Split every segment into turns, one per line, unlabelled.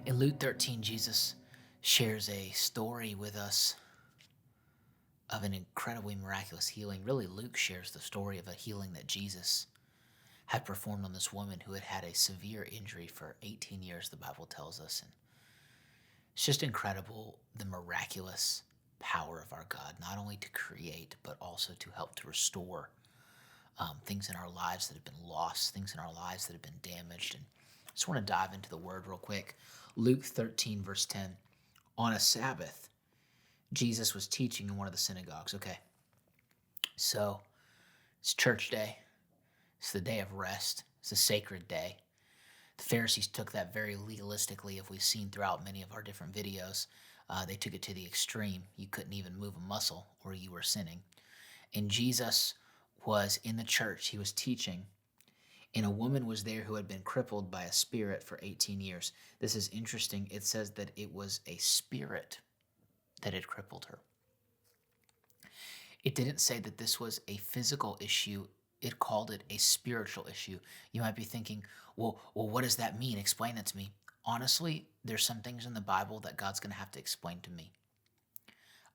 In Luke 13, Jesus shares a story with us of an incredibly miraculous healing. Really, Luke shares the story of a healing that Jesus had performed on this woman who had had a severe injury for 18 years, the Bible tells us. And it's just incredible, the miraculous power of our God, not only to create, but also to help to restore things in our lives that have been lost, things in our lives that have been damaged. And I just want to dive into the word real quick. Luke 13, verse 10. On a Sabbath, Jesus was teaching in one of the synagogues. Okay, so it's church day. It's the day of rest. It's a sacred day. The Pharisees took that very legalistically, if we've seen throughout many of our different videos. They took it to the extreme. You couldn't even move a muscle or you were sinning. And Jesus was in the church. He was teaching. And a woman was there who had been crippled by a spirit for 18 years. This is interesting. It says that it was a spirit that had crippled her. It didn't say that this was a physical issue. It called it a spiritual issue. You might be thinking, well, what does that mean? Explain that to me. Honestly, there's some things in the Bible that God's going to have to explain to me.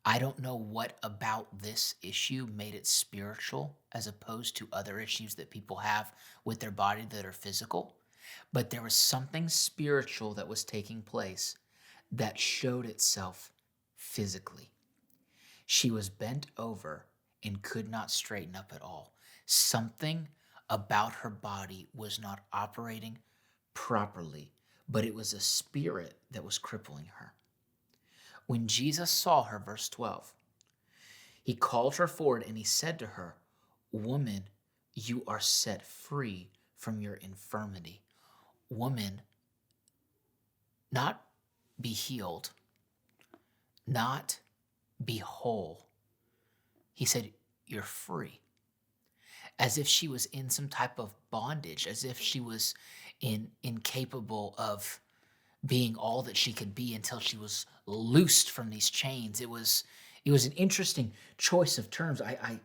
I don't know what about this issue made it spiritual as opposed to other issues that people have with their body that are physical, but there was something spiritual that was taking place that showed itself physically. She was bent over and could not straighten up at all. Something about her body was not operating properly, but it was a spirit that was crippling her. When Jesus saw her, verse 12, he called her forward and he said to her, "Woman, you are set free from your infirmity." Woman, not be healed, not be whole. He said, "You're free." As if she was in some type of bondage, as if she was incapable of being all that she could be until she was loosed from these chains. It was an interesting choice of terms. I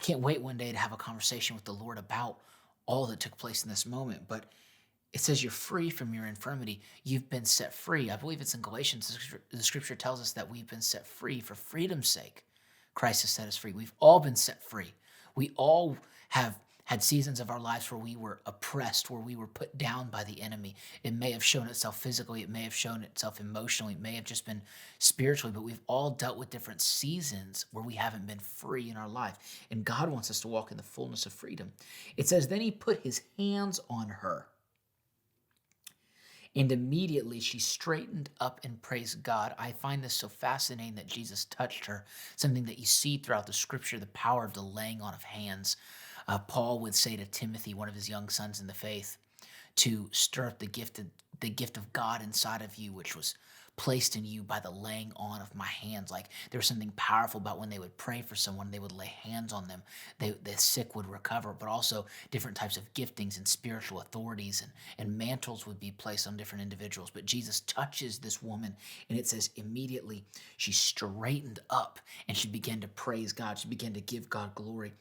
can't wait one day to have a conversation with the Lord about all that took place in this moment. But it says you're free from your infirmity. You've been set free. I believe it's in Galatians. The scripture tells us that we've been set free for freedom's sake. Christ has set us free. We've all been set free. We all have had seasons of our lives where we were oppressed, where we were put down by the enemy. It may have shown itself physically, it may have shown itself emotionally, it may have just been spiritually, but we've all dealt with different seasons where we haven't been free in our life. And God wants us to walk in the fullness of freedom. It says, then he put his hands on her. And immediately she straightened up and praised God. I find this so fascinating that Jesus touched her, something that you see throughout the scripture, the power of the laying on of hands. Paul would say to Timothy, one of his young sons in the faith, to stir up the gift of God inside of you, which was placed in you by the laying on of my hands. Like there was something powerful about when they would pray for someone, they would lay hands on them, the sick would recover, but also different types of giftings and spiritual authorities and mantles would be placed on different individuals. But Jesus touches this woman and it says immediately she straightened up and she began to praise God. She began to give God glory.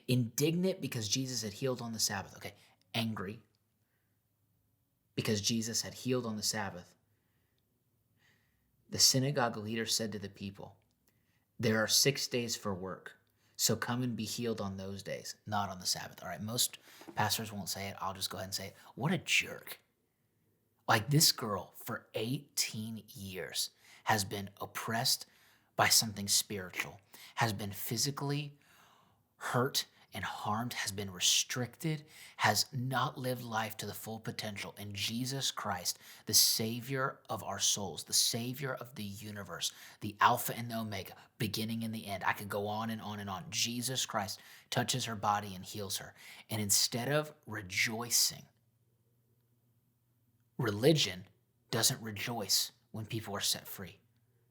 Indignant because Jesus had healed on the Sabbath. Okay, angry because Jesus had healed on the Sabbath. The synagogue leader said to the people, "There are 6 days for work, so come and be healed on those days, not on the Sabbath." All right, most pastors won't say it. I'll just go ahead and say it. What a jerk. Like this girl for 18 years has been oppressed by something spiritual, has been physically hurt and harmed, has been restricted, has not lived life to the full potential. And Jesus Christ, the Savior of our souls, the Savior of the universe, the Alpha and the Omega, beginning and the end. I could go on and on and on. Jesus Christ touches her body and heals her. And instead of rejoicing, religion doesn't rejoice when people are set free.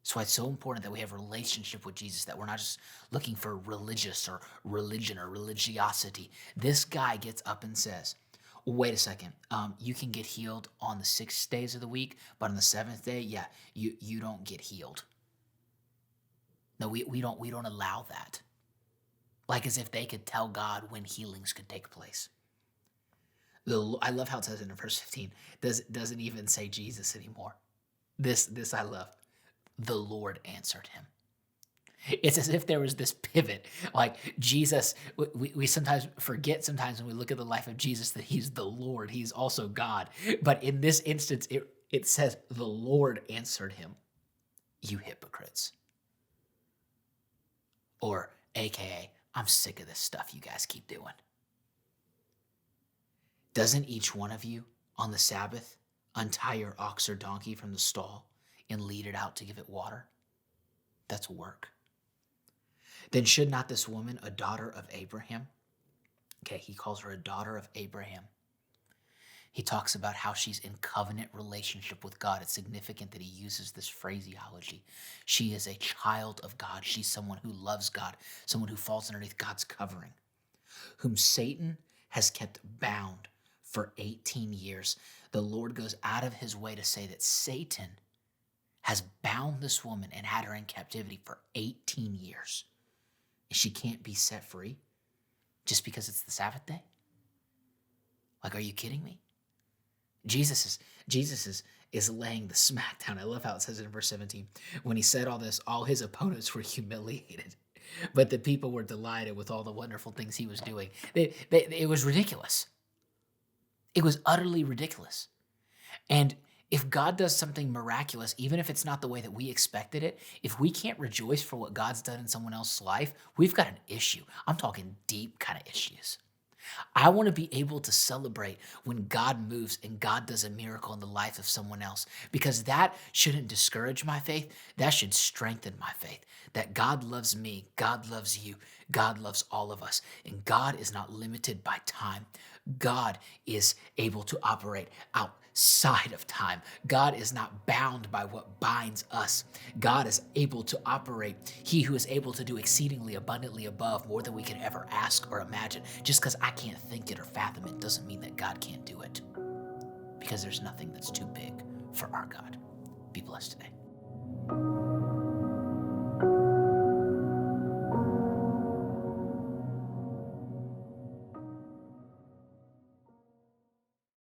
That's why it's so important that we have a relationship with Jesus, that we're not just looking for religious or religion or religiosity. This guy gets up and says, wait a second, you can get healed on the 6 days of the week, but on the 7th day, yeah, you don't get healed. No, we don't allow that. Like as if they could tell God when healings could take place. I love how it says in verse 15, doesn't even say Jesus anymore. This I love. The Lord answered him. It's as if there was this pivot. Like Jesus, we sometimes forget sometimes when we look at the life of Jesus that he's the Lord. He's also God. But in this instance, it says the Lord answered him. You hypocrites. Or AKA, I'm sick of this stuff you guys keep doing. Doesn't each one of you on the Sabbath untie your ox or donkey from the stall and lead it out to give it water? That's work. Then should not this woman, a daughter of Abraham, okay, he calls her a daughter of Abraham. He talks about how she's in covenant relationship with God. It's significant that he uses this phraseology. She is a child of God. She's someone who loves God, someone who falls underneath God's covering, whom Satan has kept bound for 18 years. The Lord goes out of his way to say that Satan has bound this woman and had her in captivity for 18 years. She can't be set free just because it's the Sabbath day? Like, are you kidding me? Jesus is laying the smack down. I love how it says it in verse 17. When he said all this, all his opponents were humiliated, but the people were delighted with all the wonderful things he was doing. It was ridiculous. It was utterly ridiculous. And if God does something miraculous, even if it's not the way that we expected it, if we can't rejoice for what God's done in someone else's life, we've got an issue. I'm talking deep kind of issues. I want to be able to celebrate when God moves and God does a miracle in the life of someone else, because that shouldn't discourage my faith. That should strengthen my faith. That God loves me, God loves you, God loves all of us, and God is not limited by time. God is able to operate outside of time. God is not bound by what binds us. God is able to operate. He who is able to do exceedingly abundantly above more than we could ever ask or imagine. Just because I can't think it or fathom it doesn't mean that God can't do it, because there's nothing that's too big for our God. Be blessed today.